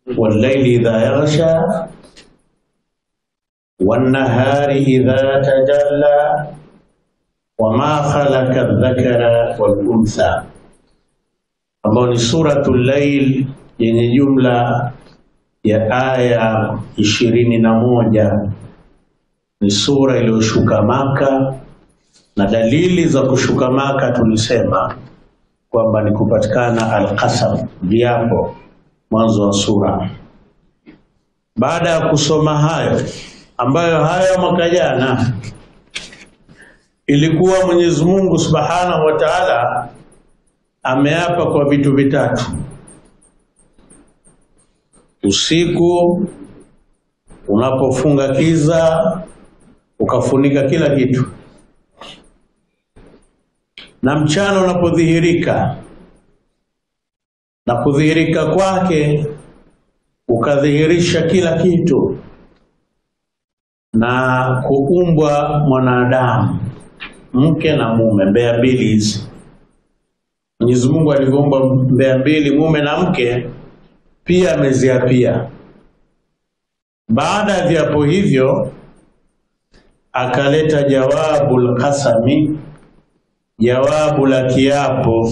والليل إذا يغشى والنهار إذا تجلى وما خلق الذكر والأنثى. ambao ni suratul Layl yenye jumla ya aya 21. Ni sura iliyoshuka Maka, na dalili za kushuka Maka tulisema kwamba ni kupatikana al-qasam, viapo, mwanzo wa sura. Baada ya kusoma hayo ambayo haya mwaka jana ilikuwa Mwenyezi Mungu Subhanahu wa Ta'ala ameapa kwa vitu vitatu. Usiku unapofunga kiza ukafunika kila kitu, na mchana unapodhihirika, na kudhihirika kwake ukadhihirisha kila kitu, na kuumbwa mwanadamu, mke na mume, mbea mbili hizi. Mwenyezi Mungu alivyoumba mbea mbili, mume na mke, pia ameziapia. Baada ya viapo hivyo akaleta jawabul qasami, jawabu la kiapo,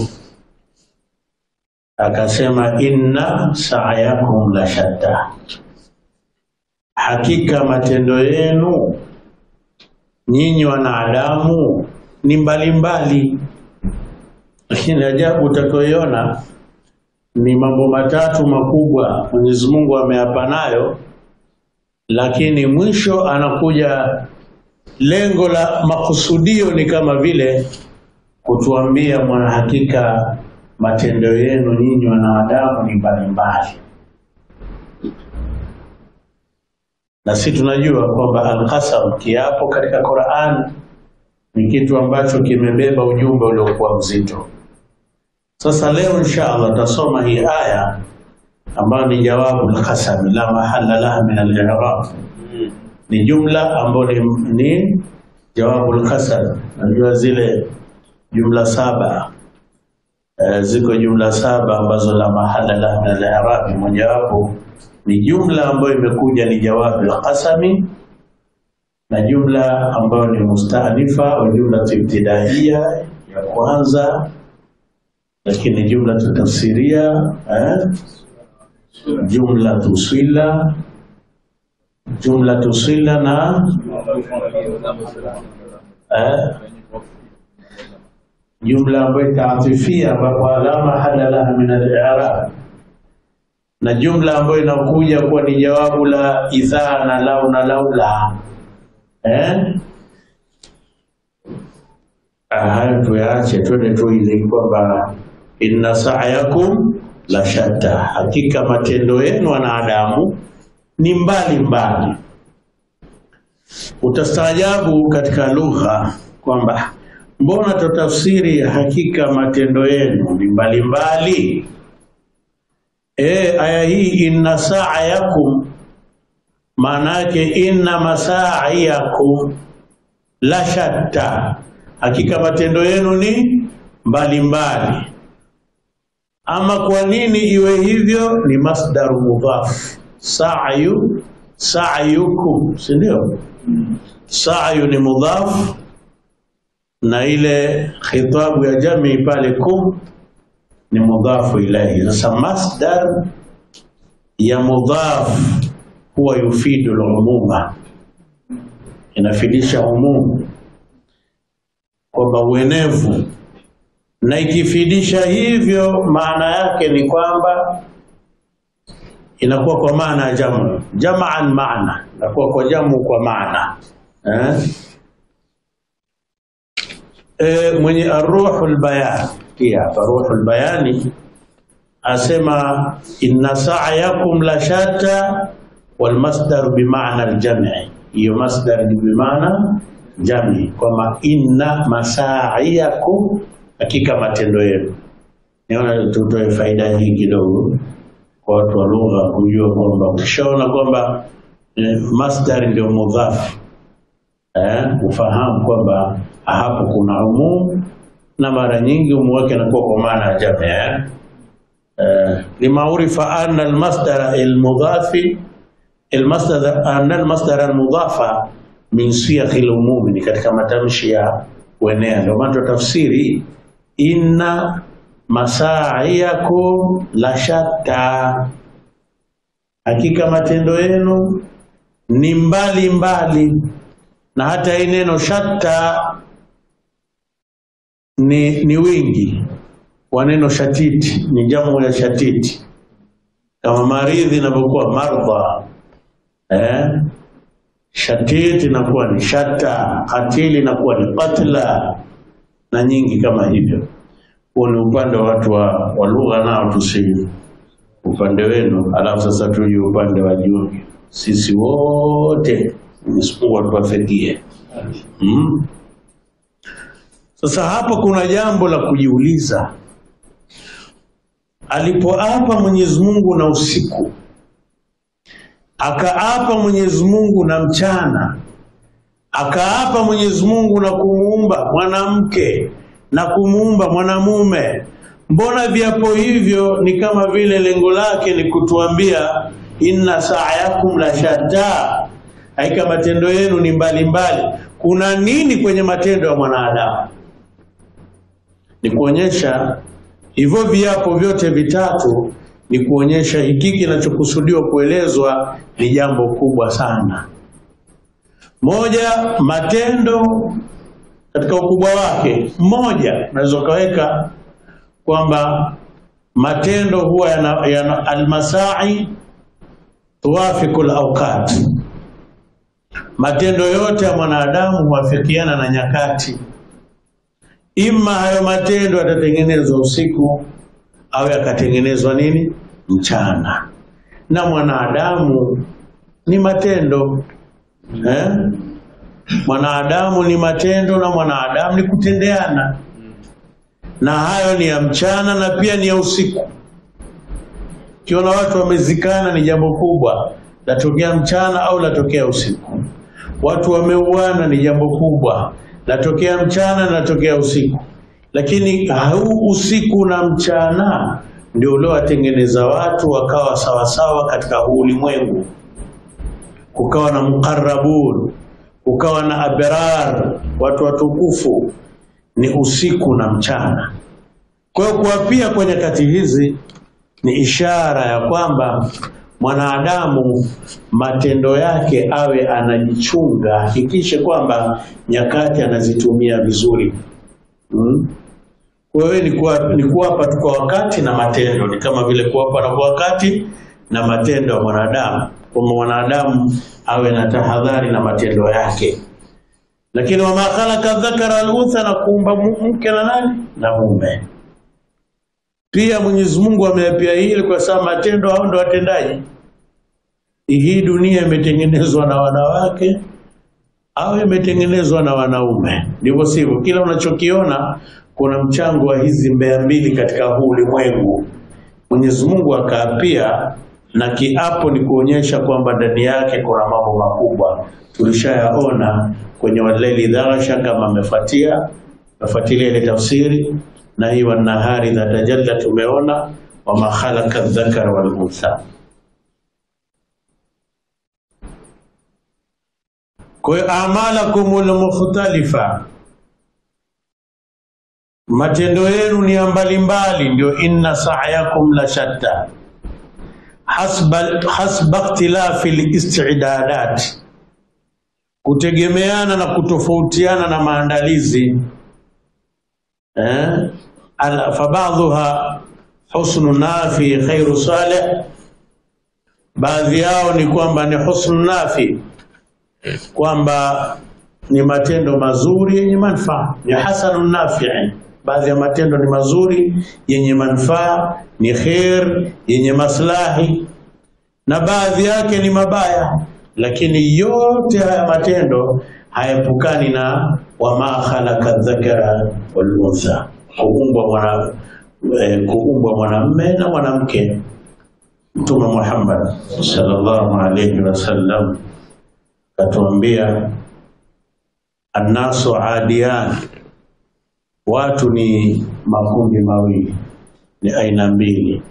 akasema inna sa'yakum la shatta, hakika matendo yenu nyinyi wanadamu ni mbalimbali. Lakini ajabu utakayoiona ni mambo matatu makubwa Mwenyezi Mungu ameapa nayo, lakini mwisho anakuja lengo la makusudio ni kama vile kutuambia mwana hakika matendo yenu nyinyi wanadamu ni mbalimbali. Na sisi tunajua kwamba al-qasam, kiapo, katika Qur'an ni kitu ambacho kimebeba ujumbe uliokuwa mzito. Sasa leo inshallah tutasoma hii aya ambayo ni jawabu al-qasam, la mahalla laha min al-i'rab. Ni jumla ambayo ni jawabu al-qasam. Najua zile jumla saba, ziko jumla saba ambazo la mahalla laha min al-i'rab. Mojawapo ni jumla ambayo imekuja ni jawabu al-qasami, na jumla ambayo ni musta'nifa au jumla ibtidaiya ya kwanza, lakini jumla tafsiria, jumla tusila, jumla tusila na jumla ambayo ta'atifia ambapo alama hadala min al-i'rab, na jumla ambayo inakuja kuwa ni jawabu la idha na lau na laula. Hayo tuache, twende tu ile kwamba inna sa'yakum la shatta, hakika matendo yenu wanadamu ni mbali mbali. Utastaajabu katika lugha kwamba mbona tutafsiri hakika matendo yenu ni mbali mbali? Aya hii inna sa'yakum, maana yake inna masaiyakum la shatta, hakika matendo yenu ni mbali mbali. Ama kwa nini iwe hivyo? Ni masdar mudhaf, sa'yu, sa'yukum, si ndio? Sa'yu ni mudhaf, na ile khitabu ya jami pale kum ni mudhafu ilayhi. Sasa masdar ya mudhaf huwa yufidu al-umuma, inafidisha umumu, kwamba uenevu. Na ikifidisha hivyo maana yake ni kwamba inakuwa kwa maana ya jamu, jam'an maana, inakuwa kwa jamu kwa maana. Mwenye ar-ruhul bayan, pia ar-ruhul bayani asema inna sa'yakum la shatta wal masdar bi ma'na al-jam'i. Hiyo masdar ni bi maana jam'i, kwamba inna masaiyakum, hakika matendo yenu. Niona tutoe faida hii kidogo kwa watu wa lugha kujua kwamba ukishaona kwamba masdar ndio mudhaf, ufahamu kwamba hapo kuna umum, na mara nyingi umu wake anakuwa kwa maana ya jamii. لما عرف أن المصدر المضاف المصدر المضاف من صيغ العموم ni katika matamshi ya kuenea. Ndio maana tafsiri inna masaiyakum la shatta, hakika matendo yenu ni mbali mbali. Na hata hii neno shatta ni wingi wa neno shatiti, ni jamu ya shatiti. Kama maridhi inapokuwa mardha, shatiti inakuwa ni shatta, katili inakuwa ni qatla, na nyingi kama hivyo. Huo ni upande wa watu wa lugha, nao tusi upande wenu. Alafu sasa tuje upande wa juu, sisi wote Mungu atuwafikie. Sasa hapa kuna jambo la kujiuliza. Alipoapa Mwenyezi Mungu na usiku, akaapa Mwenyezi Mungu na mchana, akaapa Mwenyezi Mungu na kumuumba mwanamke na kumuumba mwanamume, mbona viapo hivyo ni kama vile lengo lake ni kutuambia inna sa'yakum la shatta, haika matendo yenu ni mbali mbali. Kuna nini kwenye matendo ya mwanadamu? Ni kuonyesha hivyo viapo vyote vitatu, ni kuonyesha hiki kinachokusudiwa kuelezwa ni jambo kubwa sana. Moja, matendo katika ukubwa wake. Moja, naweza kaweka kwamba matendo huwa yana almasai tuwafiku alawqat. Matendo yote ya mwanadamu huafikiana na nyakati. Ima hayo matendo yatatengenezwa usiku au yakatengenezwa mchana. Na mwanadamu ni matendo, mwanadamu ni matendo, na mwanadamu ni kutendeana. Na hayo ni ya mchana na pia ni ya usiku. Kiona watu wamezikana ni jambo kubwa, latokea mchana au latokea usiku. Watu wameuana ni jambo kubwa, latokea mchana na latokea usiku. Lakini huu usiku na mchana ndio uliowatengeneza watu wakawa sawasawa katika huu ulimwengu. Kukawa na muqarrabun, kukawa na abrar, watu watukufu, ni usiku na mchana. Kwa hiyo kuapia kwenye nyakati hizi ni ishara ya kwamba mwanadamu matendo yake awe anajichunga, hakikishe kwamba nyakati anazitumia vizuri. Kwa hiyo ni kuapa tu kwa wakati na matendo, ni kama vile kuapa na kwa wakati na matendo ya mwanadamu, kwamba mwanadamu awe na tahadhari na matendo yake. Lakini wama khalaqa dhakara al-untha, na kuumba mke na nani na mume. Pia Mwenyezi Mungu ameapia hili kwa sababu matendo hao ndio watendaji. Hii dunia imetengenezwa na wanawake au imetengenezwa na wanaume? Ndivyo sivyo? Kila unachokiona kuna mchango wa hizi mbea mbili katika huu ulimwengu. Mwenyezi Mungu akaapia, na kiapo ni kuonyesha kwamba ndani yake kuna mambo makubwa. Tulishayaona kwenye Walaili Dhaghasha, kama amefuatilia ile tafsiri, na hii Wan-Nahari Idha Tajalla tumeona wama khalaqa dhakara wal untha. Kwa hiyo amalakumul mukhtalifa, matendo yenu ni mbalimbali, ndio inna sa'yakum la shatta hasba ikhtilafi al-isti'dadat, kutegemeana na kutofautiana na maandalizi. Fabadhuha husnu nafi khairu salih, baadhi yao ni kwamba ni husnu nafi, kwamba ni matendo mazuri yenye manufaa, ni hasanun nafi'i. Baadhi ya matendo ni mazuri yenye manufaa, ni khair yenye maslahi, na baadhi yake ni mabaya. Lakini yote haya matendo hayapukani na wama khalaqa dhakara wal untha, kuumbwa mwanamume na mwanamke. Mtume Muhammad sallallahu alayhi wasallam katuambia annasu adiyan, watu ni makundi mawili, ni aina mbili.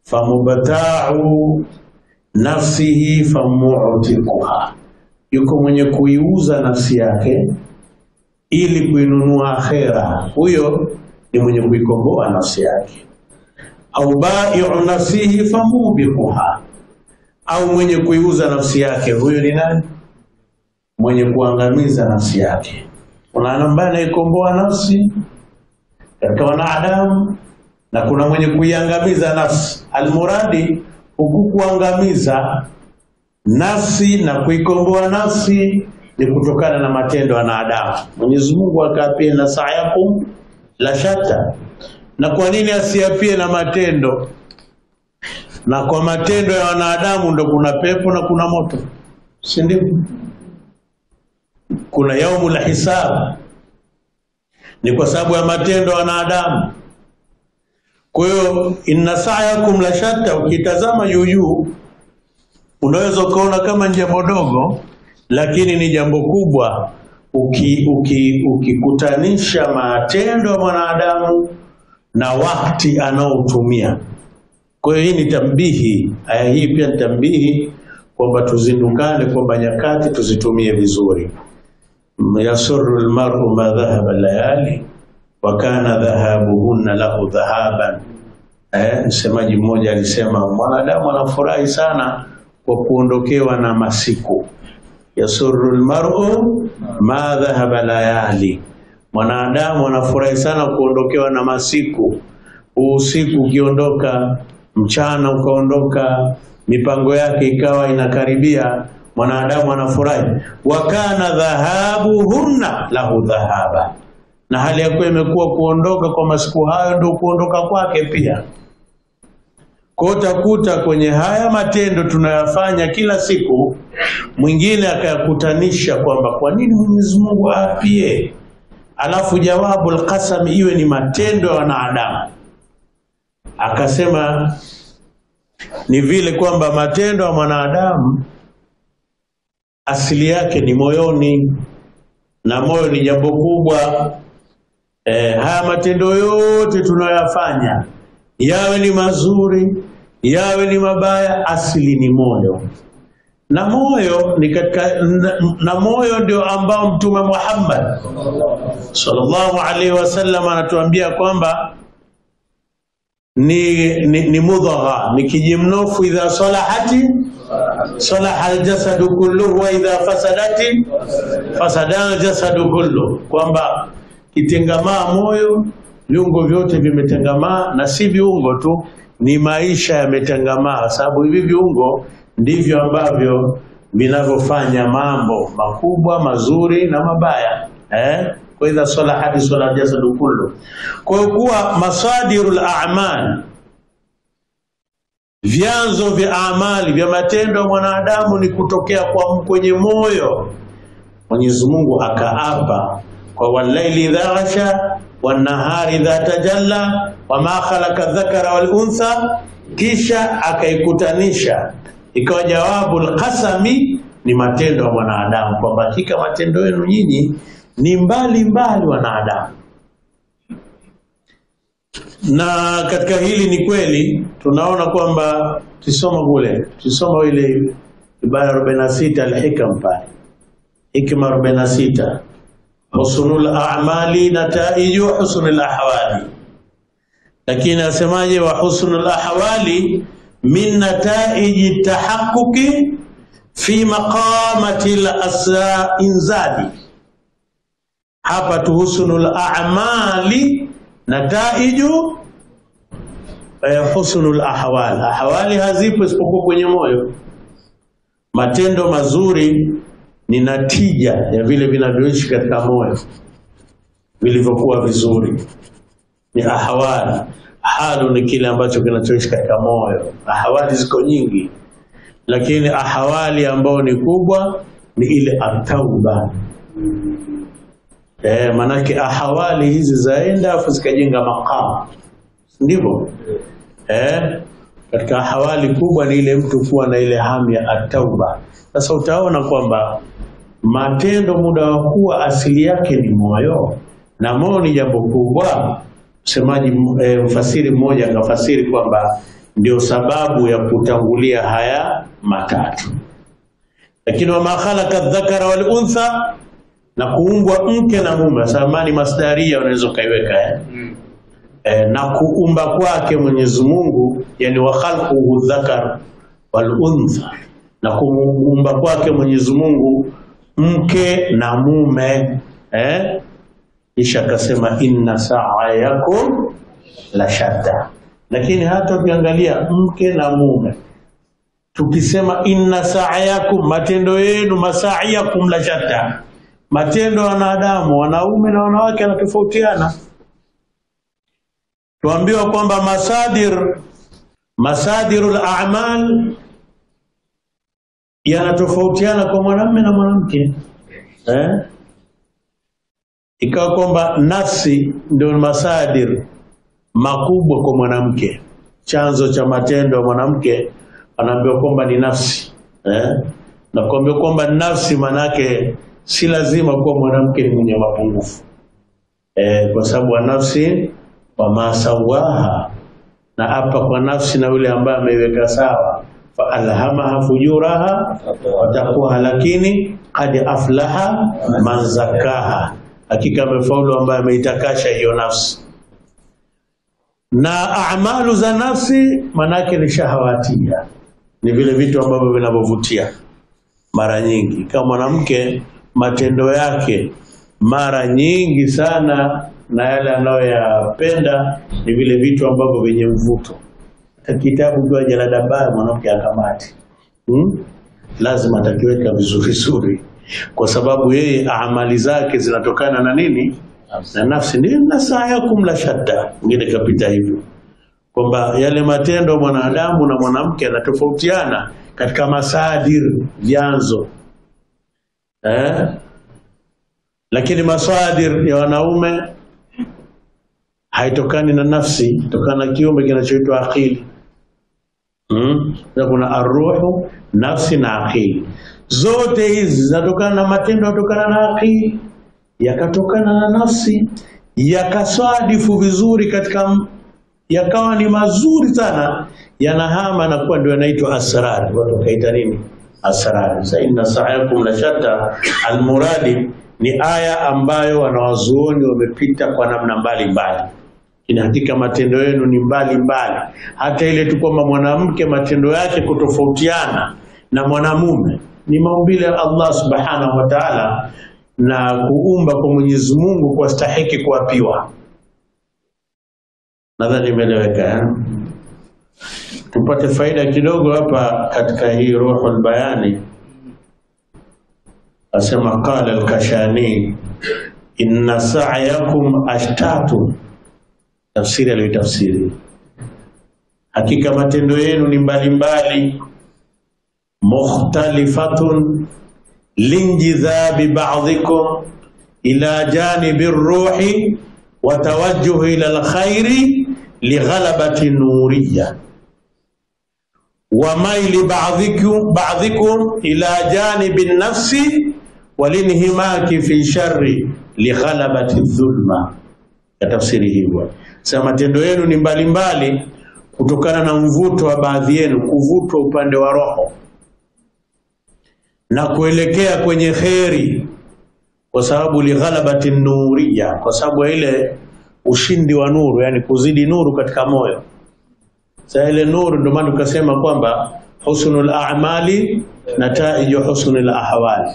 famubta'u nafsihi famu'tiquha, yuko mwenye kuiuza nafsi yake ili kuinunua akhera, huyo ni mwenye kuikomboa nafsi yake. Au bai'u nafsihi famubiquha, au mwenye kuiuza nafsi yake, huyo ni nani? Mwenye kuangamiza nafsi yake. Kuna ambaye anaikomboa nafsi katika wanadamu na kuna mwenye kuiangamiza nafsi. Almuradi huku kuangamiza nafsi na kuikomboa nafsi ni kutokana na matendo ya wanadamu. Mwenyezi Mungu akapia na sa'yakum la shatta. Na kwa nini asiapie na matendo? Na kwa matendo ya wanadamu ndo kuna pepo na kuna moto, si ndio? Kuna yaumul hisab, ni kwa sababu ya matendo ya wanadamu. Kwa hiyo inna sa'yakum la shatta, ukitazama juu unaweza kuona kama jambo dogo, lakini ni jambo kubwa ukikutanisha matendo ya mwanadamu na wakati anaotumia. Kwa hiyo hii ni tambihi, aya hii pia ni tambihi kwamba tuzindukane kwamba nyakati tuzitumie vizuri. Yasurru almar'u ma dhahaba layali wa kana dhahabuhunna lahu dhahaban. Msemaji mmoja alisema mwanadamu anafurahi sana kwa kuondokewa na masiku. Yasurru almar'u ma dhahaba layali, mwanadamu anafurahi sana kuondokewa na masiku. Usiku ukiondoka, mchana ukaondoka, mipango yake ikawa inakaribia, mwanadamu anafurahi. Wakana dhahabuhunna lahu dhahaba, na hali yake imekuwa kuondoka kwa masiku hayo ndio kuondoka kwake pia. Kwa utakuta kwenye haya matendo tunayafanya kila siku, mwingine akayakutanisha kwamba kwa nini Mwenyezi Mungu aapie alafu jawabu alqasam iwe ni matendo ya wanadamu. Akasema ni vile kwamba matendo ya mwanadamu asili yake ni moyoni, na moyo ni jambo kubwa. Haya matendo yote tunayoyafanya, yawe ni mazuri yawe ni mabaya, asili ni moyo. Na moyo ni na moyo ndio ambao Mtume Muhammad sallallahu alaihi wasallam anatuambia kwamba ni mudgha, ni kijimnofu. Idha salahati salaha aljasadu kulluhu wa idha fasadati fasada aljasadu kulluhu, kwamba kitengamaa moyo, viungo vyote vimetengamaa. Na si viungo tu, ni maisha yametengamaa, sababu hivi viungo ndivyo ambavyo vinavyofanya mambo makubwa, mazuri na mabaya. Kwa idha salahati salaha aljasadu kulluhu. Kwa kuwa masadirul a'mal, vyanzo vya amali vya matendo ya mwanadamu ni kutokea kwenye moyo. Mwenyezi Mungu akaapa kwa walaili idha ghasha wan nahari idha tajalla wama khalaqa dhakara wal untha, kisha akaikutanisha ikawa jawabu alqasami ni matendo ya mwanadamu, kwamba hakika matendo yenu nyinyi ni mbali wanadamu. Na katika hili ni kweli tunaona kwamba tusoma ile ibara 46 al-hikam pale, hikma 46, husnul a'mali nataiju husnul ahwali. Lakini asemaje? Wa husnul ahwali min nataiji tahaqquqi fi maqamati al-inzadi. Hapa tu husnul a'mali nataiju husnul ahwal. Ahwali hazipo isipokuwa kwenye moyo. Matendo mazuri ni natija ya vile vinavyoishi katika moyo, vilivyokuwa vizuri ni ahwali. Halu ni kile ambacho kinachoishi katika moyo. Ahwali ziko nyingi, lakini ahwali ambao ni kubwa ni ile at-tauba. Manake ahawali hizi zaenda afu zikajenga maqam, ndivyo? Katika ahawali kubwa ni ile mtu kuwa na ile hamu ya at-tauba. Sasa utaona kwamba matendo muda wa kuwa asili yake ni moyo, na moyo ni jambo kubwa. Msemaji mfasiri mmoja akafasiri kwamba ndio sababu ya kutangulia haya matatu. Lakini wa ma khalaqa adh-dhakara wal untha, na kuumbwa mke na mume, samani masdaria unaweza kaiweka na kuumba kwake Mwenyezi Mungu, yani wa khalquhu dhakar wal untha, na kuumba kwake Mwenyezi Mungu mke na mume, kisha akasema inna sa'yakum la shatta. Lakini hata ukiangalia mke na mume, tukisema inna sa'yakum, matendo yenu, masa'yakum la shatta, matendo ya wanadamu, wanaume na wanawake yanatofautiana. Tuambiwa kwamba masadirul a'mal yanatofautiana kwa mwanamume na mwanamke. Ikawa kwamba nafsi ndio masadir makubwa kwa mwanamke, chanzo cha matendo ya mwanamke anaambiwa kwamba ni nafsi. Na kuambiwa kwamba nafsi manake si lazima kuwa mwanamke ni mwenye mapungufu, kwa sababu nafsi wa masawaha, na hapa kwa nafsi na yule ambaye ameiweka sawa, fa alhamaha fujuraha wa taqwaha, lakini qad aflaha man zakaha, hakika amefaulu ambaye ameitakasha hiyo nafsi. Na a'malu za nafsi manake ni shahawatia, ni vile vitu ambavyo vinavyovutia mara nyingi. Kama mwanamke matendo yake mara nyingi sana na yale anayoyapenda ni vile vitu ambavyo vyenye mvuto. Kitabu kwa jalada baya mwanamke akamati, lazima atakiweka vizuri, kwa sababu yeye amali zake zinatokana na nini? Na nafsi. Ndio nasayakum la shatta, ngine kapita hivyo kwamba yale matendo mwanadamu na mwanamke yanatofautiana katika masadir, vyanzo. Lakini masadir ya wanaume haitokani na nafsi, tokana na kiumbe kinachoitwa akili. Kuna arruhu, nafsi na akili. Zote hizi zinatokana na matendo, yatokana na akili, yakatokana na nafsi, yakaswadifu vizuri katika, yakawa ni mazuri sana, yanahama na kuwa ndio yanaitwa asrar. Watu kaita nini? Asrar. Sa inna sa'yakum la shatta, almuradi ni aya ambayo wanawazuoni wamepita kwa namna mbalimbali. Hakika matendo yenu ni mbalimbali. Hata ile tu kwamba mwanamke matendo yake kutofautiana na mwanamume ni maumbile ya Allah subhanahu wa ta'ala, na kuumba kwa Mwenyezi Mungu kwa stahiki kuapiwa. Nadhani imeeleweka. Tupate faida kidogo hapa katika hii Ruhul Bayani. Asema qala al-Kashani inna sa'yakum ashtatu, tafsiri aliyotafsiri, hakika matendo yenu ni mbalimbali, mukhtalifatun linjidhabi ba'dhikum ila janibi ruhi wa tawajjuh ila al-khairi lighalabati nuriyya wa maili ba'dhikum ila janibi an-nafsi walinhimaki fi sharri lighalabati dhulma. Ya tafsiri hivyo, sema matendo yenu ni mbalimbali kutokana na mvuto wa baadhi yenu, kuvutwa upande wa roho na kuelekea kwenye kheri, kwa sababu lighalabati nuriyya, kwa sababu ile ushindi wa nuru, yani kuzidi nuru katika moyo. Sasa ile nuru ndio maana tukasema kwamba husnul a'mali nataiju husnul ahwali.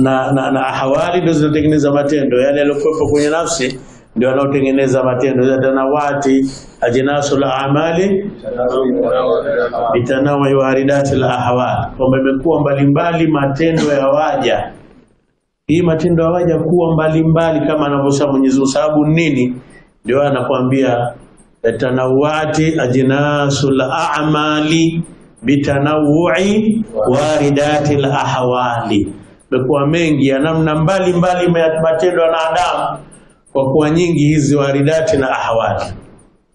Na ahwali ndio zinatengeneza matendo, yale yaliyokuwa kwenye nafsi ndio yanayotengeneza matendo. Tanawati ajnasul a'mali bitanawi waridatil ahwal, kwamba imekuwa mbalimbali matendo ya waja. Hii matendo ya waja kuwa mbalimbali kama anavyosema Mwenyezi Mungu. Sababu nini? Ndio anakuambia tanawati ajnasul a'mali bitanawu'i waridatil ahwali, imekuwa mengi ya namna mbalimbali matendo ya wanadamu, kwa kuwa nyingi hizi waridati na ahwali,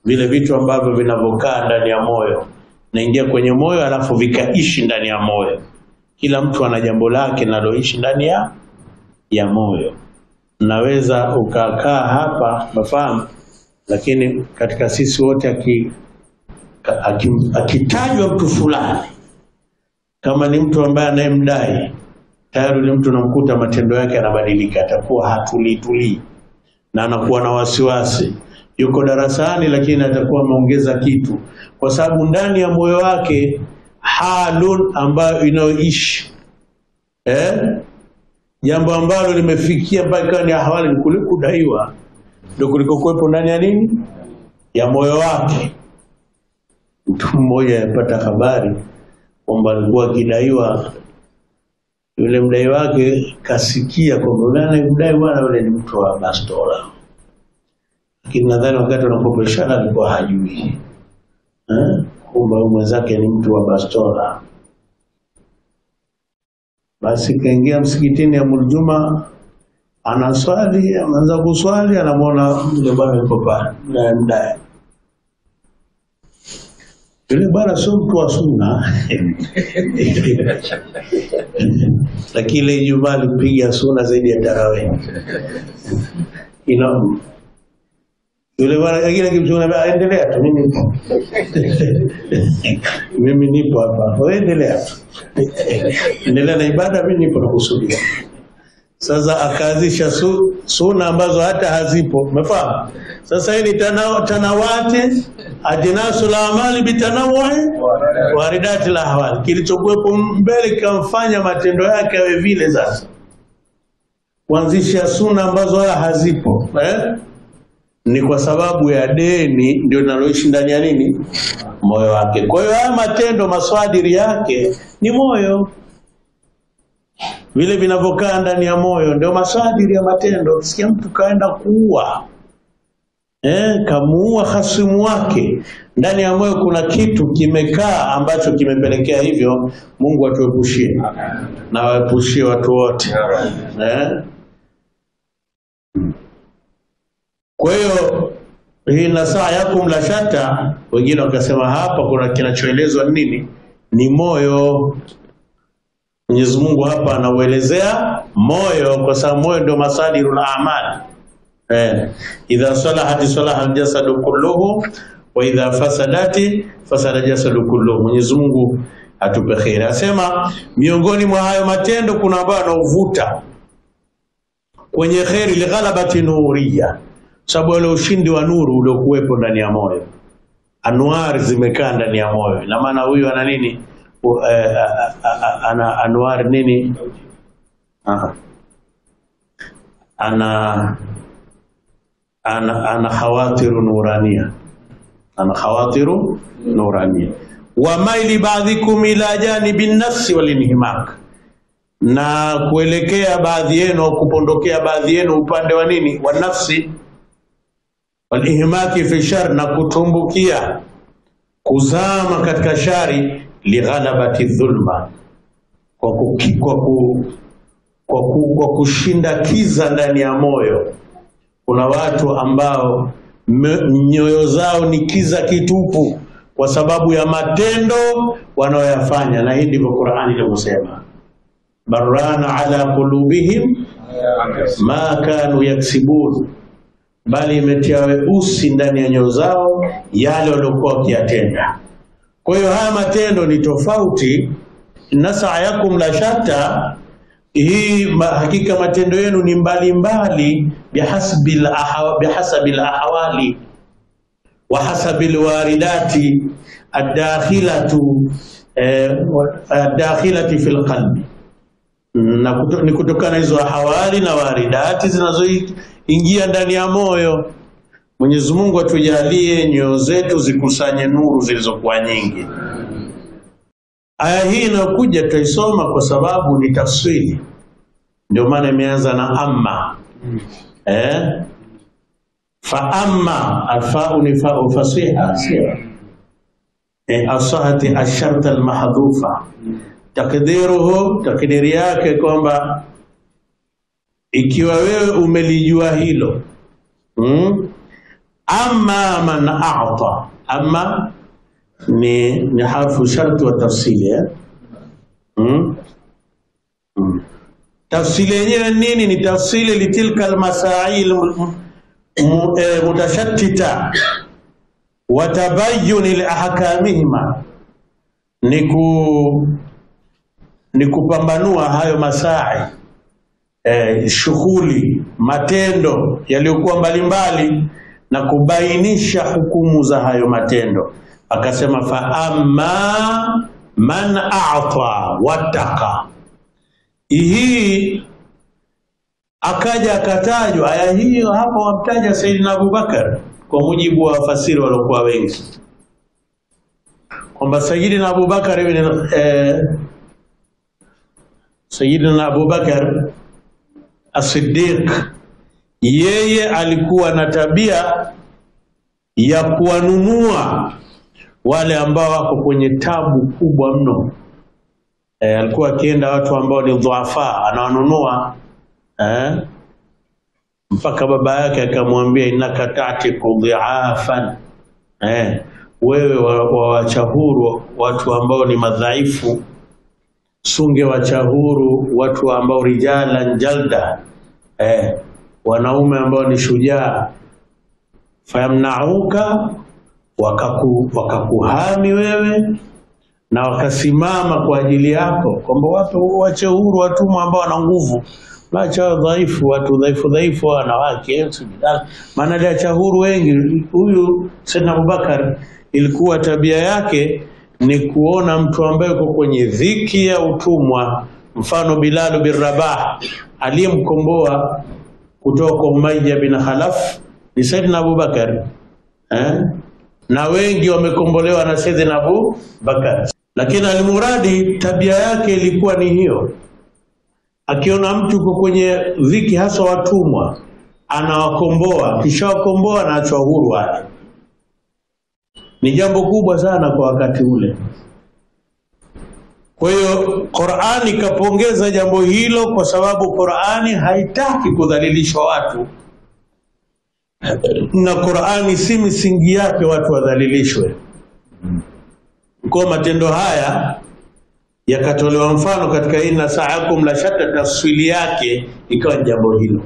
vile vitu ambavyo vinavokaa ndani ya moyo, naingia kwenye moyo alafu vikaishi ndani ya moyo. Kila mtu ana jambo lake linaloishi ndani ya moyo. Naweza ukakaa hapa mafahamu, lakini katika sisi wote akitajwa mtu fulani kama ni mtu ambaye anayemdai, tayari yule mtu namkuta matendo yake yanabadilika, atakuwa hatulii na anakuwa na wasiwasi. Yuko darasani lakini atakuwa ameongeza kitu, kwa sababu ndani ya moyo wake halun ambayo inayoishi jambo ambalo limefikia mpaka ni ahwali ni kudaiwa, ndio kuliko kuwepo ndani ya nini, ya moyo wake. Mtu mmoja alipata habari kwamba alikuwa akidaiwa, yule mdai wake kasikia kwamba mdai bwana yule ni mtu wa bastola, lakini nadhani wakati wanakopeshana alikuwa hajui kwamba mwenzake ni mtu wa bastola. Basi kaingia msikitini ya Juma, anaswali, anaanza kuswali, anamuona yule bwana yuko pale na mdai. Yule bwana sio mtu wa sunna lakini ile Ijumaa alipiga sunna zaidi ya tarawih. Yule bwana kile kimchuna, endelea tu, mimi nipo hapa, wewe endelea tu, endelea na ibada, mimi nipo nakusudia. Sasa akaanzisha sunna ambazo hata hazipo, umefahamu? Sasa hii ni tanawati ajnasul amali bitanawwi waridati la ahwali. Kilichokuwepo mbele kamfanya matendo yake yawe vile. Sasa kuanzisha sunna ambazo wala hazipo ni kwa sababu ya deni ndio linaloishi ndani ya nini, moyo wake. Kwa hiyo haya matendo maswadiri yake ni moyo, vile vinavyokaa ndani ya moyo ndio maswadiri ya matendo. Sikia mtu kaenda kuua, kamuua hasimu wake, ndani ya moyo kuna kitu kimekaa ambacho kimepelekea hivyo. Mungu atuepushie na waepushie watu wote. Kwa hiyo hii nasaa yakum la shata, wengine wakasema hapa kuna kinachoelezwa nini, ni moyo. Mwenyezi Mungu hapa anauelezea moyo, kwa sababu moyo ndio masadirul a'mal. Idha salahati salaha al-jasadu kulluhu wa idha fasadati fasada jasadu kulluhu. Mwenyezi Mungu atupe khair. Asema miongoni mwa hayo matendo kuna ambao wanaovuta kwenye khairi li ghalabati nuriyya, sababu ile ushindi wa nuru uliokuwepo ndani ya moyo. Anwar zimekaa ndani ya moyo, na maana huyu ana nini, ana anwar nini, ana khawatiru nurania, ana khawatiru nurania. Wa maili ba'dhikum ila janibin nafsi wal inhimak, na kuelekea baadhi yenu, kupondokea baadhi yenu upande wa nini, wa nafsi, wal ihmaki fi shar, na kutumbukia kuzama katika shari, li ghalabati dhulma, kwa kushinda kiza ndani ya moyo. Kuna watu ambao nyoyo zao ni kiza kitupu kwa sababu ya matendo wanaoyafanya, na hii ndivyo Qur'ani inasema, barana ala qulubihim ma kanu yaksibun, bali imetia weusi ndani ya nyoyo zao yale waliokuwa wakiyatenda. Kwa hiyo haya matendo ni tofauti. Nasa'yakum la shatta, hii hakika matendo yenu ni mbalimbali, bihasabil ahwali wa hasabil waridati ad-dakhilati fil qalbi, ni kutokana hizo ahwali na waridati zinazoingia ndani ya moyo. Mwenyezi Mungu atujalie nyoyo zetu zikusanye nuru zilizokuwa nyingi. Aya hii inakuja tuisoma kwa sababu ni tafsiri, ndio maana imeanza na amma. Fa amma, alfa'u ni fa'u fasiha, asahati ashart almahdhufa, takdiruhu, takdiri yake kwamba ikiwa wewe umelijua hilo, amma man a'ta, amma ni harfu sharti wa tafsili. Tafsili yenyewe nini? Ni tafsili litilka almasail mutashattita wa tabayyun li ahkamihima, ni kupambanua hayo masai, shughuli, matendo yaliyokuwa mbalimbali na kubainisha hukumu za hayo matendo. Akasema fa amma man a'ta wattaqa. Hii akaja akatajwa aya hiyo hapo, wamtaja Sayyidina Abubakar kwa mujibu wa wafasiri waliokuwa wengi, kwamba Sayyidina Abubakar As-Siddiq, yeye alikuwa na tabia ya kuwanunua wale ambao wako kwenye tabu kubwa mno. Alikuwa akienda watu ambao ni dhuafa, anawanunua mpaka baba yake akamwambia innaka ta'tiku dhi'afan, wewe wachahuru watu ambao ni madhaifu, sunge wachahuru watu ambao rijalan jalda, wanaume ambao ni shujaa, fayamnauka, wakakuhami wewe na wakasimama kwa ajili yako, kwamba wache huru watumwa ambao wana nguvu, wacha dhaifu, watu dhaifu wanawake. Maana aliacha huru wengi. Huyu Sayyidina Abubakar ilikuwa tabia yake ni kuona mtu ambaye yuko kwenye dhiki ya utumwa, mfano Bilal bin Rabah aliyemkomboa kutoka kwa Umayya bin Khalaf ni Sayyidina Abubakar, na wengi wamekombolewa na Sayyidina Abubakar. Lakini almuradi tabia yake ilikuwa ni hiyo, akiona mtu uko kwenye dhiki, hasa watumwa, anawakomboa, kisha wakomboa na achwa huru wale. Ni jambo kubwa sana kwa wakati ule. Kwa hiyo Qur'ani kapongeza jambo hilo, kwa sababu Qur'ani haitaki kudhalilishwa watu, na Qur'ani si misingi yake watu wadhalilishwe. Kwa matendo haya yakatolewa mfano katika inna sa'akum la shatta, tafsiri yake ikawa jambo hilo,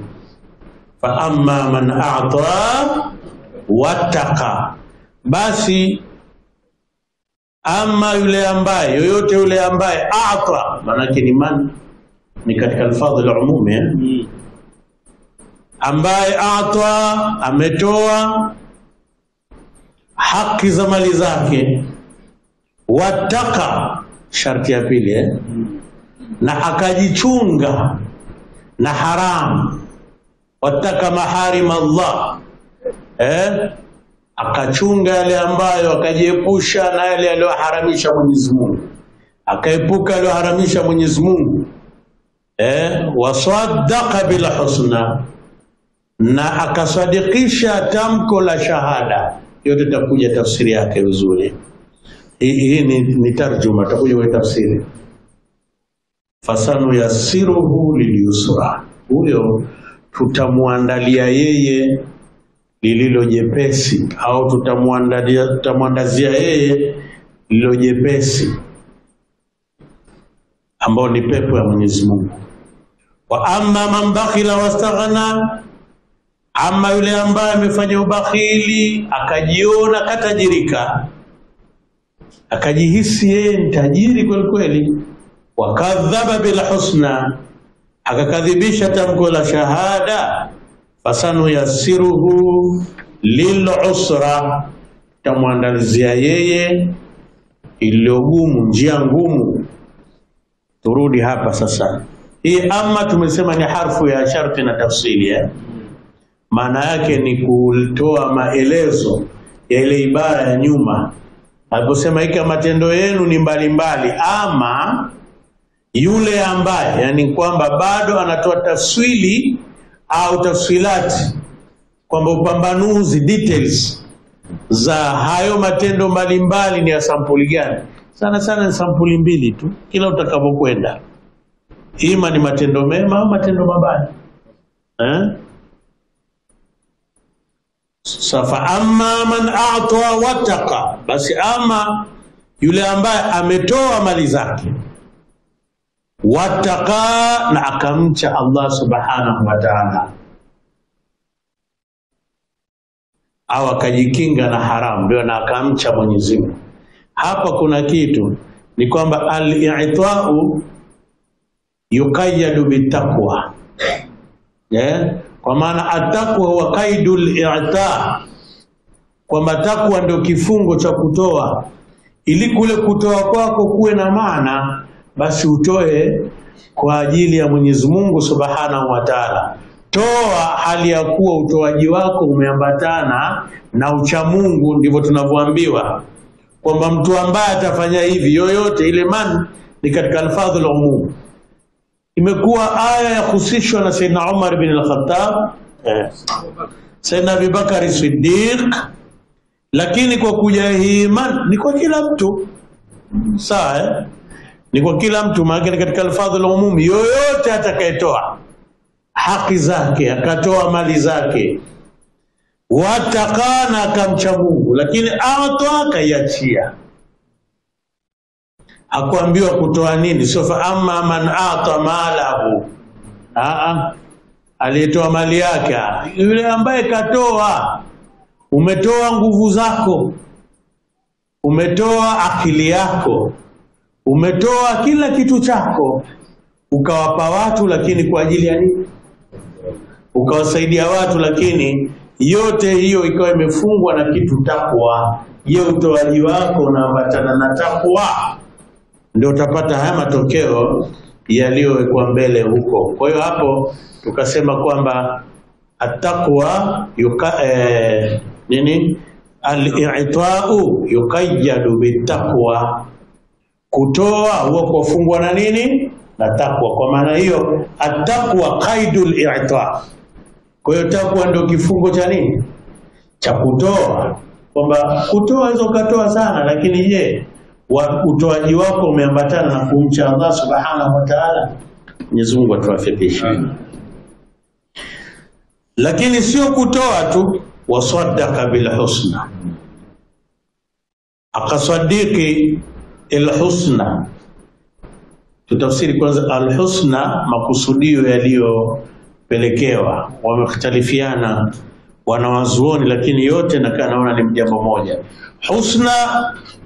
fa amma man a'ta wattaqa. Basi ama yule ambaye, yoyote yule ambaye a'ta, manake ni man, ni katika alfadhi al-umumi, ambaye a'ta, ametoa haki za mali zake, wattaqa, sharti ya pili, na akajichunga na haram, wattaka maharim Allah, akachunga yale ambayo, akajiepusha na yale aliyoharamisha Mwenyezi Mungu, akaepuka aliyoharamisha Mwenyezi Mungu, wasaddaqa bil husna, na akasadikisha tamko la shahada. Yote takuja tafsiri yake vizuri. Hii ni tarjuma, takuja kwa tafsiri. Fasanu yasiruhu lilyusra, huyo tutamuandalia yeye lililo jepesi, au tutamuandazia yeye lililo jepesi, ambao ni pepo ya Mwenyezi Mungu. Wa amma man bakhila wastaghna, ama yule ambaye amefanya ubakhili akajiona katajirika, akajihisi yeye ni tajiri kweli kweli, wakadhaba bil husna, akakadhibisha tamko la shahada, fasanu yasiruhu lil usra, tamwandalizia yeye iliyogumu, njia ngumu. Turudi hapa sasa. Hii amma tumesema ni harfu ya sharti na tafsili, maana yake ni kutoa maelezo ya ile ibara ya nyuma. Aliposema hiki matendo yenu ni mbalimbali, ama yule ambaye, yani kwamba bado anatoa tafsili au tafsilati, kwamba upambanuzi, details za hayo matendo mbalimbali ni ya sampuli gani. Sana sana ni sampuli mbili tu kila utakapokwenda, ima ni matendo mema au matendo mabaya. Safa amma man a'ta wattaqa, basi ama yule ambaye ametoa mali zake, wattaqa, na akamcha Allah subhanahu wa ta'ala. au akajikinga na haramu, ndio na akamcha Mwenyezi Mungu. Hapa kuna kitu ni kwamba al-i'ta'u yuqayyadu bitaqwa. Kwa maana at-taqwa huwa qaidul i'ta', kwamba takwa ndio kifungo cha kutoa. Ili kule kutoa kwako kuwe na maana, basi utoe kwa ajili ya Mwenyezi Mungu Subhanahu wa Ta'ala. Toa hali ya kuwa utoaji wako umeambatana na ucha Mungu. Ndivyo tunavyoambiwa kwamba mtu ambaye atafanya hivi yoyote ile, man ni katika alfadhul umum. Imekuwa aya ya kuhusishwa na Sayyidina Umar bin al-Khattab, Sayyidina Abu Bakar Siddiq, lakini kwa kuja hii man ni kwa kila mtu. Sawa, ni kwa kila mtu, maana katika alfadhul umum yoyote atakayetoa haki zake, akatoa mali zake, watakana akamcha Mungu, lakini atoa akaiachia. Hakuambiwa kutoa nini, sofa amma man ata malahu. Aliyetoa mali yake, yule ambaye katoa. Umetoa nguvu zako, umetoa akili yako, umetoa kila kitu chako, ukawapa watu, lakini kwa ajili ya nini? Ukawasaidia watu, lakini yote hiyo ikawa imefungwa na kitu takwa. Je, utoaji wako unaambatana na takwa? Ndio utapata haya matokeo yaliyowekwa mbele huko. Kwa hiyo hapo tukasema kwamba at-taqwa al-i'ta'u yuqayyadu bitaqwa. Kutoa huwa kufungwa na nini? Na takwa. Kwa maana hiyo at-taqwa qaidul i'ta'. Kwa hiyo takwa ndio kifungo cha nini? Cha kutoa. Kwamba kutoa hizo ukatoa sana, lakini je, utoaji wako umeambatana na kumcha Allah Subhanahu wa Ta'ala? Mwenyezi Mungu atuwafikishe. Lakini sio kutoa tu, wasaddaqa bil husna, akasadiki al-husna. Tutafsiri kwanza al-husna, makusudio yaliyopelekewa. Wamekhtalifiana wanawazuoni, lakini yote naona ni jambo moja. Husna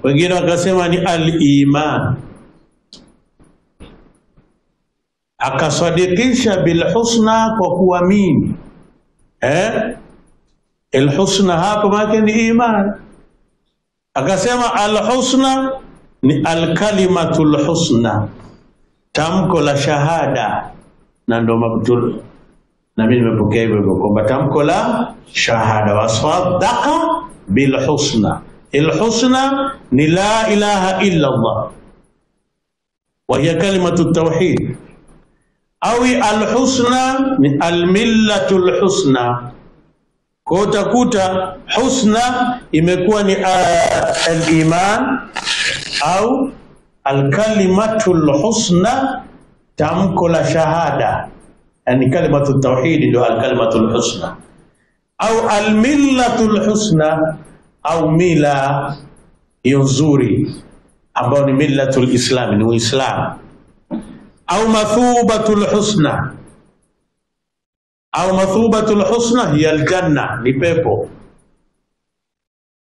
wengine wakasema ni al-iman, akasadikisha bil husna kwa kuamini. Al-husna hapo maana ni iman. Akasema al-husna ni al-kalimatul husna, tamko la shahada. Na ndo mabtul, na mimi nimepokea hivyo kwamba tamko la shahada, wasaddaqa bil husna. Al-husna ni la ilaha illa Allah, wa hiya kalimatu tauhid. Au al-husna ni al-millatul husna. Kwa utakuta husna imekuwa ni al-iman au al-kalimatul husna, tamko la shahada, yani kalimatu tauhid ndio al-kalimatul husna. Au al-millatul husna, au mila nzuri ambayo ni millatul islam, ni Uislamu. Au mathubatul husna, au mathubatul husna hiya aljanna, ni pepo.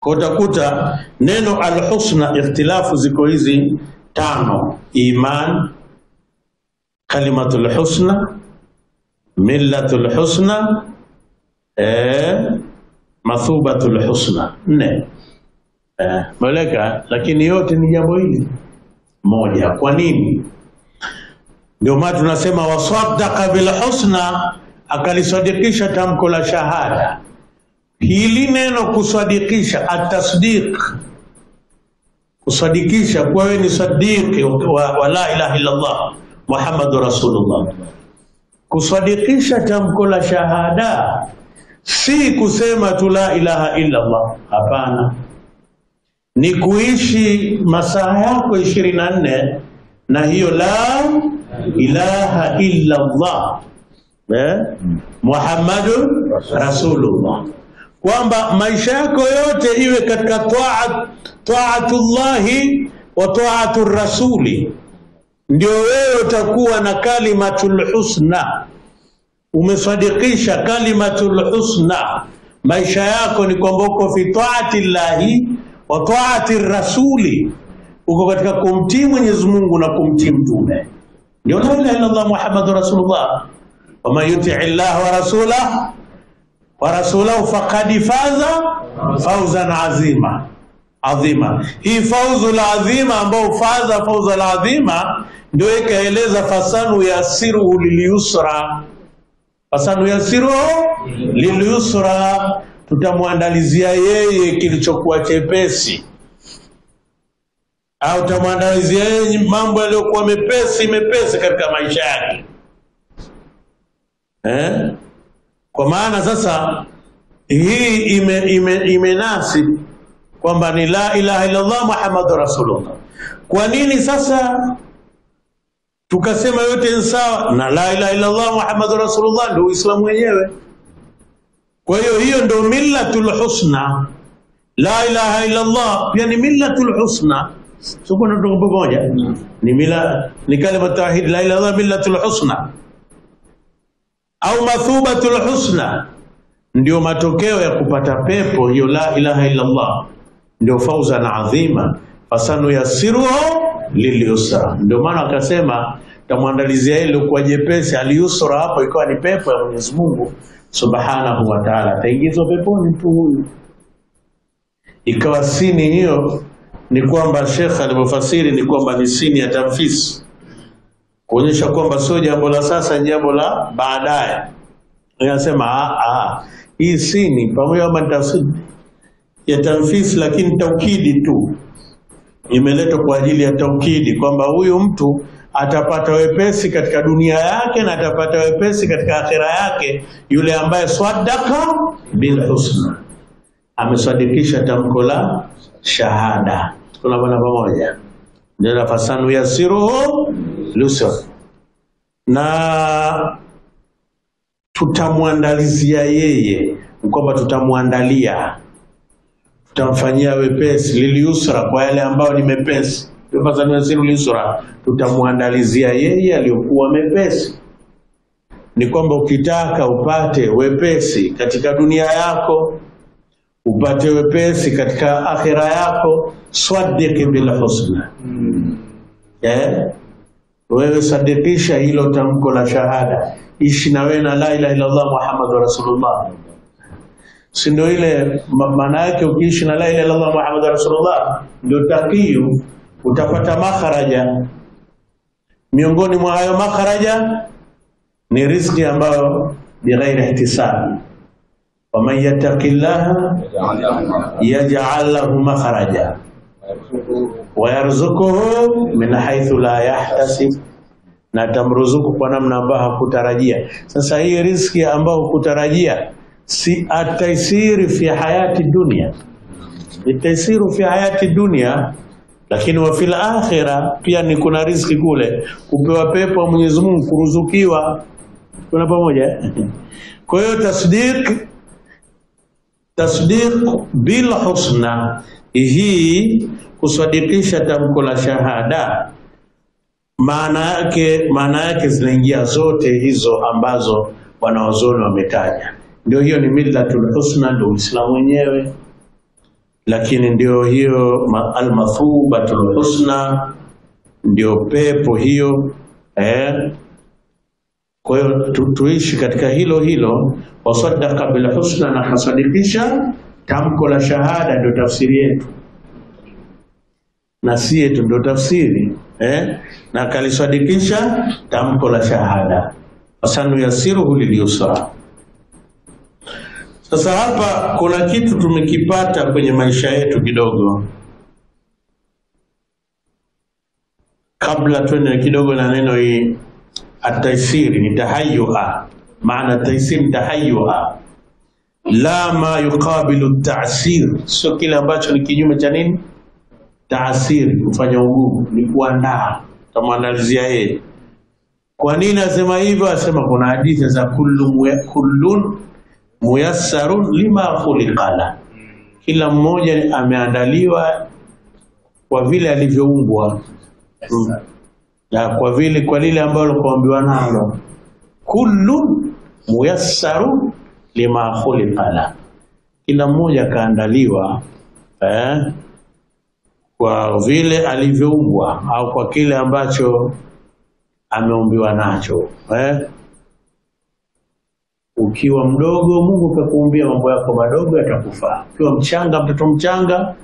Kwa utakuta neno al-husna ikhtilafu ziko hizi 5: iman, kalimatul husna, millatul husna, mathubatul husna. 4 maleka, lakini yote ni jambo hili moja. Kwa nini? Ndio maana tunasema wasaddaqa bil husna, akalisadikisha tamko la shahada. Hili neno kusadikisha, at-tasdiq, kusadikisha kwa wewe ni sadiki wa la ilaha illa Allah Muhammadur Rasulullah. Kusadikisha tamko la shahada si kusema tu la ilaha illa Allah, hapana. Ni kuishi masaa yako 24 na hiyo la ilaha illa Allah Muhammadur Rasulullah, kwamba maisha yako yote iwe katika taatullahi wa taatur rasuli. Ndio wewe utakuwa na kalimatul husna, umesadikisha kalimatul husna, maisha yako ni kwamba uko fi taati llahi wa taati rasuli, uko katika kumtii Mwenyezi Mungu na kumtii mtume. Ndio la ilaha illa Allah Muhammadur Rasulullah. Wa man yuti Allah wa rasulahu faqad faza fawzan azima. Hii fawzul azima ambao faza fawzul azima ndio ikaeleza fasanu yasiru lilyusra. Fasanu yasiru lilyusra, tutamwandalizia yeye kilichokuwa chepesi, au tutamwandalizia yeye mambo yaliyokuwa mepesi katika maisha yake. Kwa maana sasa hii imenasi kwamba ni la ilaha illa Allah Muhammadur Rasulullah. Kwa nini sasa tukasema yote ni sawa na la ilaha illa Allah Muhammadur Rasulullah ndio Uislamu wenyewe? Kwa hiyo ndio millatul husna. La ilaha illa Allah pia ni millatul husna. Sio kuna ndio pamoja. Ni kalima tauhid, la ilaha illa Allah millatul husna au mathubatul husna, ndio matokeo ya kupata pepo. Hiyo la ilaha illa Allah ndio fawzan adhima, fasanu yasiruhu lilyusra. Ndio maana akasema tamwandalizia ile kwa jepesi, aliyusra hapo ikawa ni pepo ya Mwenyezi Mungu Subhanahu wa Ta'ala, ataingizwa peponi mtu huyu. Ikawa sini hiyo ni kwamba Sheikh alipofasiri ni kwamba ni sini ya tanfis, kuonyesha kwamba sio jambo la sasa, ni jambo la baadaye. Anasema hii sini pamoja na tafsiri ya tanfis, lakini taukidi tu imeletwa kwa ajili ya taukidi kwamba huyu mtu atapata wepesi katika dunia yake na atapata wepesi katika akhira yake, yule ambaye swadaka bil husna, amesadikisha tamko la shahada. Kuna bwana pamoja, ndio fasanu yasiruhu lusra, na tutamwandalizia yeye, kwamba tutamfanyia wepesi liliusra, kwa yale ambao ni mepesi. Fasanu yasiruhu lusra, tutamwandalizia yeye aliyokuwa mepesi. Ni kwamba ukitaka upate wepesi katika dunia yako, upate wepesi katika akhira yako, swadiki bil husna. Wewe sadikisha hilo tamko la shahada, ishi na wewe na la ilaha illa Allah Muhammadur Rasulullah. Si ndio ile maana yake? Ukiishi na la ilaha illa Allah Muhammadur Rasulullah ndio takiyu, utapata makharaja. Miongoni mwa hayo makharaja ni riziki ambayo bighairi ihtisab. Wa man yattaqillaha yaj'al lahu makharaja wa yarzuquhu min haythu la yahtasib, na tamruzuku kwa namna ambayo hakutarajia. Sasa hii riziki ambayo hukutarajia si ataisiri fi hayati dunia, itaisiru fi hayati dunia, lakini wa fil akhirah pia ni kuna riziki kule, kupewa pepo wa Mwenyezi Mungu, kuruzukiwa. Kuna pamoja. Kwa hiyo tasdiq bil husna, hii kusadikisha tamko la shahada, maana yake zinaingia zote hizo ambazo wanaozoni wametaja. Ndio hiyo ni millatul husna, ndio Uislamu wenyewe. Lakini ndio hiyo al-mathubatul husna, ndio pepo hiyo. Kwa hiyo tuishi katika hilo wasaddaqa bil husna, na hasadikisha tamko la shahada. Ndio tafsiri yetu, na si yetu ndio tafsiri, na kalisadikisha tamko la shahada, fasanu yasiruhu lilyusra. Sasa hapa kuna kitu tumekipata kwenye maisha yetu kidogo, kabla tuende kidogo na neno hii. At-taysir ni tahayyuha, maana taysir tahayyuha, la ma yuqabilu at-ta'sir, sio kile ambacho ni kinyume cha nini ta'sir, kufanya ugumu, ni kuandaa. Tamwandalizia yeye. Kwa nini nasema hivyo? Asema kuna hadithi za kullun muyassarun lima khuliqala, kila mmoja ameandaliwa kwa vile alivyoumbwa, na kwa lile ambalo kuambiwa nalo. Kullu muyassaru lima khuliqala, kila mmoja kaandaliwa kwa vile alivyoumbwa au kwa kile ambacho ameumbiwa nacho. Ukiwa mdogo Mungu kakuumbia mambo yako madogo yatakufaa. Ukiwa mchanga, mtoto mchanga,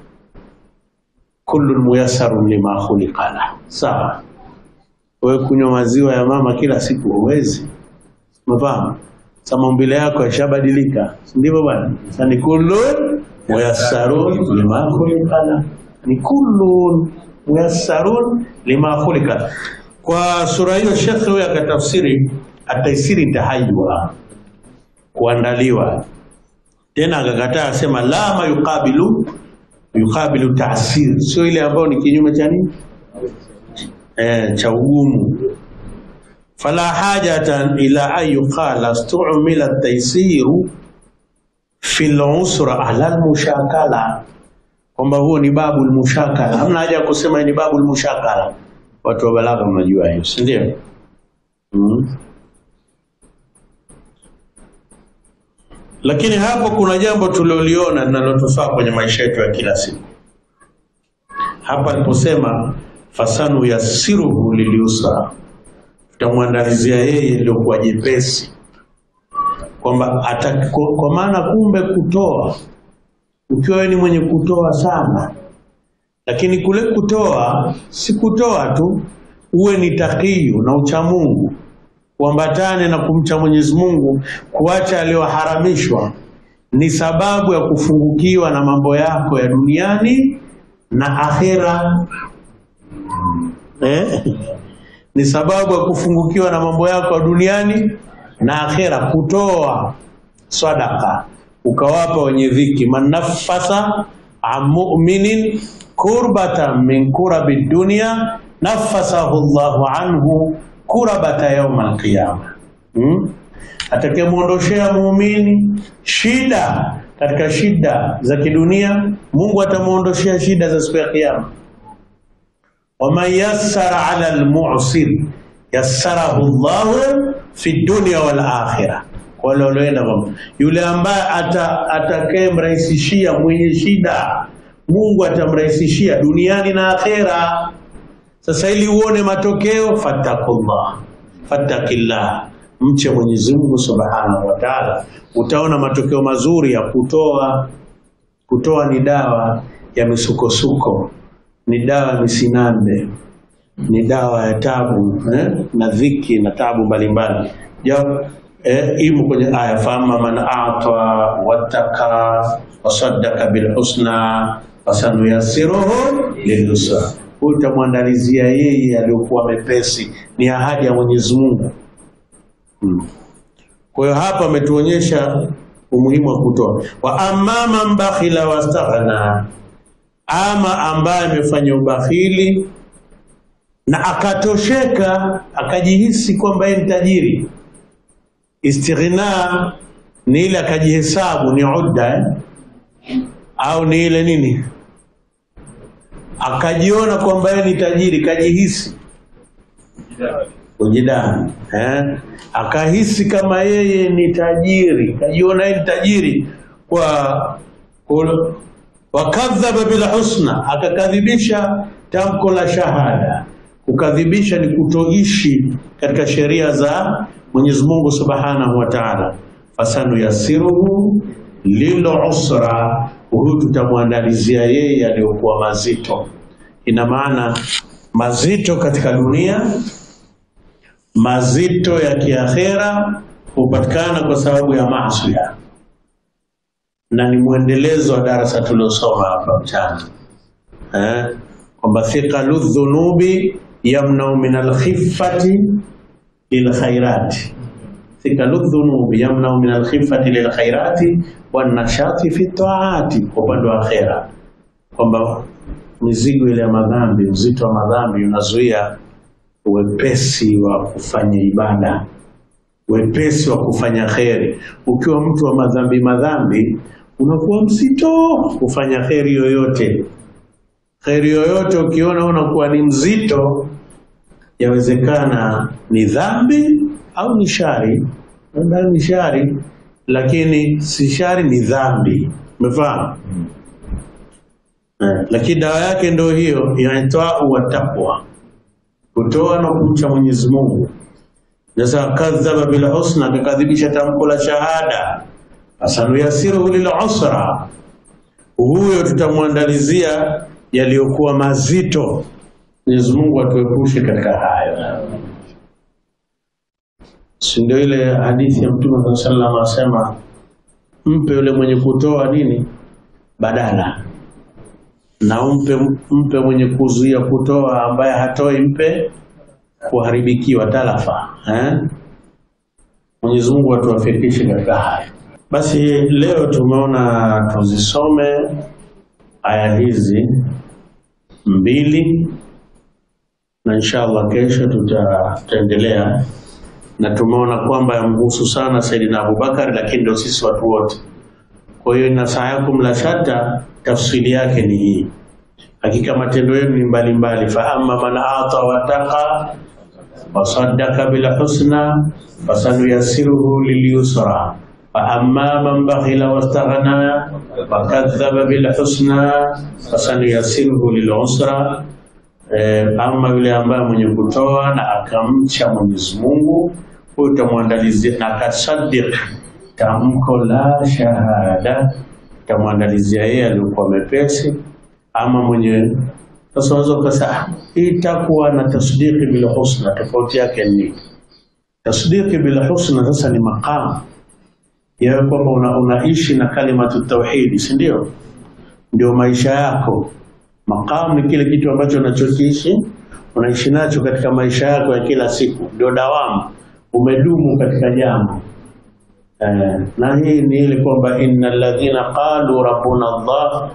kullu muyassarun lima khuliqa lahu. Sawa. Wewe kunywa maziwa ya mama kila siku huwezi. Unafahamu? Sasa maumbile yako yashabadilika. Ndivyo bwana. Sasa ni kullu muyassarun lima khuliqa lahu. Ni kullu muyassarun lima khuliqa. Kwa sura hiyo Sheikh huyo akatafsiri ataisiri tahaywa, kuandaliwa. Tena akakataa asema la ma yuqabilu ta'sir, sio ile ambayo ni kinyume cha nini, cha ugumu. Fala hajatan ila an yuqala istu'mila at-taysiru fi al-usra ala al-mushakala, kwamba huo ni babu al-mushakala. Hamna haja kusema ni babu al-mushakala. Watu wa balagha mnajua hiyo, si ndio? Lakini hapo kuna jambo tuliloliona linalotufaa kwenye maisha yetu ya kila siku. Hapa aliposema fasanu yassiruhu liliusra, tutamwandalizia yeye ndio kwa jepesi, kwamba kwa maana kumbe kutoa, ukiwa ni mwenye kutoa sana, lakini kule kutoa si kutoa tu, uwe ni takiyu na ucha Mungu, kuambatane na kumcha Mwenyezi Mungu, kuacha aliyoharamishwa, ni sababu ya kufungukiwa na mambo yako ya duniani na akhera. Ni sababu ya kufungukiwa na mambo yako ya duniani na akhera. Kutoa sadaka ukawapa wenye dhiki, man nafasa an mu'minin kurbatan min kurabi dunya nafasahu Allahu anhu kurabata yawm al-qiyamah. Atakayemuondoshea muumini shida katika shida za kidunia, Mungu atamuondoshea shida za siku ya kiyama. Wa man yassara 'ala al-mu'sir yassarahu Allahu fi dunya wal akhirah. Wala yule ambaye atakayemrahisishia mwenye shida, Mungu atamrahisishia duniani na akhera. Sasa ili uone matokeo, fattaqillah, mche Mwenyezi Mungu Subhanahu wa Ta'ala, utaona matokeo mazuri ya kutoa. Kutoa ni dawa ya misukosuko, ni dawa ya misinande, ni dawa ya tabu na dhiki na tabu mbalimbali. Imo kwenye aya, fama man a'ta wattaqa wasaddaqa bil husna fasanuyassiruhu lilyusra. Utamwandalizia yeye aliyokuwa mepesi, ni ahadi ya Mwenyezi Mungu. Kwa hiyo hapa ametuonyesha umuhimu wa kutoa. Wa amma man bakhila wastaghna, ama ambaye amefanya ubakhili na akatosheka, akajihisi kwamba yeye ni tajiri. Istighna ni ile akajihesabu ni udda au ni ile nini, akajiona kwamba yeye ni tajiri, kajihisi kujidani, akahisi kama yeye ni tajiri, kajiona yeye ni tajiri, wakadhaba bil husna, akakadhibisha tamko la shahada. Kukadhibisha ni kutoishi katika sheria za Mwenyezi Mungu Subhanahu wa Ta'ala. Fasanu yasiruhu lil usra, huyu tutamwandalizia yeye aliyokuwa mazito. Ina maana mazito katika dunia, mazito ya kiakhera hupatikana kwa sababu ya maasi, na ni muendelezo wa darasa tulilosoma hapa mchana, kwamba thiqalu dhunubi yamna'u min al-khiffati lil khairati. Thiqalu dhunubi yamna'u min al-khiffati lil khairati wan nashati fi ta'ati, kwa upande wa akhera, kwamba mizigo ile ya madhambi, uzito wa madhambi unazuia wepesi wa kufanya ibada, wepesi wa kufanya kheri. Ukiwa mtu wa madhambi unakuwa mzito kufanya kheri yoyote. Kheri yoyote ukiona unakuwa ni mzito, yawezekana ni dhambi au ni shari. Ni shari, lakini si shari, ni dhambi. Umefahamu? Lakini dawa yake ndio hiyo, inaitwa wa taqwa, kutoa na kumcha Mwenyezi Mungu. Sasa kadhaba bil husna, akadhibisha tamko la shahada, asanuyasiruhu lil usra, huyo tutamwandalizia yaliyokuwa mazito. Mwenyezi Mungu atuepushe katika hayo. Si ndio ile hadithi ya Mtume sallallahu alaihi wasallam asema, mpe yule mwenye kutoa nini badala, na mpe mwenye kuzuia kutoa, ambaye hatoi mpe kuharibikiwa talafa. Mwenyezi Mungu atuwafikishe katika hayo. Basi leo tumeona tuzisome aya hizi mbili, na inshallah kesho tutaendelea. Na tumeona kwamba yamhusu sana Saidina Abubakar, lakini ndio sisi watu wote. Kwa hiyo nasayakum la shatta, tafsiri yake ni hii. Hakika matendo yenu ni mbalimbali. Fa amma man ata wa taqa wa saddaqa bil husna fasanuyasiruhu lil yusra, fa amma man bakhila wastaghna wa kadhaba bil husna fasanuyasiruhu lil usra. Ama yule ambaye mwenye kutoa na akamcha Mwenyezi Mungu, huyo tutamwandalizia, na akasaddiq tamko la shahada, tutamwandalizia yeye alikuwa mepesi. Ama mwenye sasa wazo kasa itakuwa na tasdiqi bil husna, tofauti yake ni tasdiqi bil husna. Sasa ni maqam ya kwamba unaishi na kalimatu tauhid, si ndio? Ndio maisha yako. Maqam ni kile kitu ambacho unachokiishi, unaishi nacho katika maisha yako ya kila siku, ndio dawamu, umedumu katika jambo. Na hii ni ile kwamba innal ladhina qalu rabbuna Allah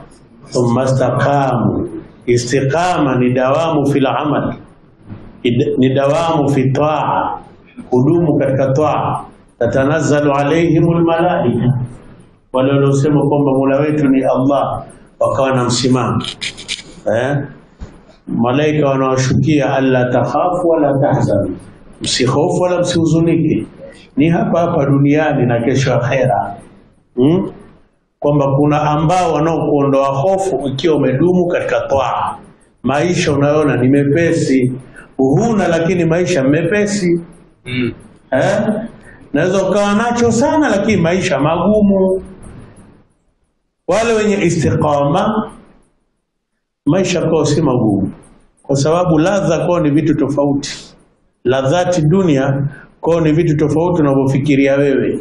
thumma istaqamu. Istiqama ni dawamu fil amal, ni dawamu fi taa, kudumu katika taa. Tatanazzalu alaihimul malaika, wale waliosema kwamba Mola wetu ni Allah wakawa na msimamo. Malaika wanawashukia, alla takhafu wala tahzanu, msihofu wala msihuzunike. Ni hapa duniani na kesho akhera. Kwamba kuna ambao wanaokuondoa hofu ikiwa umedumu katika taa. Maisha unayoona ni mepesi, uhuna, lakini maisha mepesi. Naweza ukawa nacho sana, lakini maisha magumu. Wale wenye istiqama, maisha kwao si magumu, kwa sababu ladha kwao ni vitu tofauti. Ladhati dunia kwao ni vitu tofauti unavyofikiria wewe.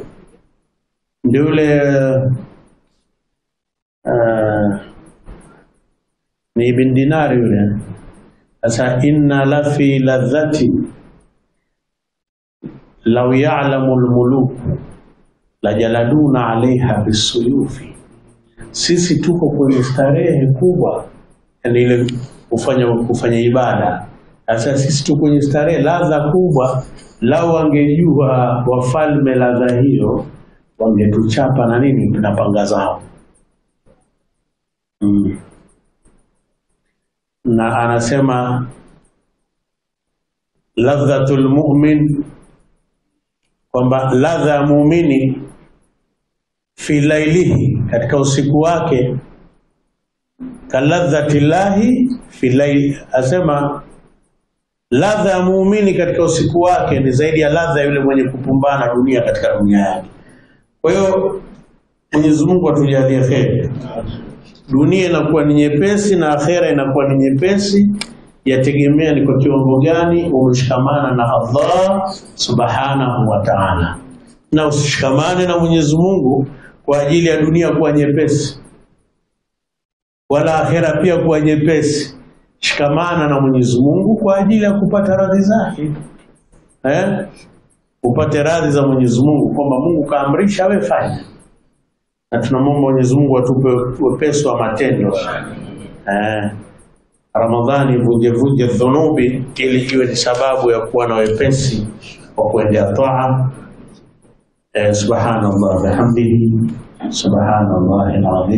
Ndio yule ni Ibn Dinar yule. Sasa inna la fi ladhati law ya'lamu al-muluk la jaladuna 'alayha bisuyufi. Sisi tuko kwenye starehe kubwa, yani ile kufanya ibada. Sasa sisi tuko kwenye starehe, ladha kubwa. Lao wangejua wafalme ladha hiyo, wangetuchapa na nini tunapanga zao. Na anasema ladhatul mu'min, kwamba ladha ya muumini fi lailihi, katika usiku wake, kaladhati llahi fi laili. Asema ladha ya muumini katika usiku wake ni zaidi ya ladha yule mwenye kupambana dunia katika dunia yake. Kwa hiyo Mwenyezi Mungu atujalie kheri. Dunia inakuwa ni nyepesi na akhera inakuwa ni nyepesi, yategemea ni kwa kiwango gani umeshikamana na Allah subhanahu wa ta'ala. Na usishikamane na Mwenyezi Mungu kwa ajili ya dunia kuwa nyepesi, wala akhera pia kuwa nyepesi. Shikamana na Mwenyezi Mungu kwa ajili ya kupata radhi zake. Upate radhi za Mwenyezi Mungu, kwamba Mungu kaamrisha wewe fanya. Na tunamwomba Mwenyezi Mungu atupe wepesi wa matendo. Ramadhani vuje dhunubi, ili iwe ni sababu ya kuwa na wepesi wa kuendea taa. Subhanallah bihamdihi, subhanallahil azim.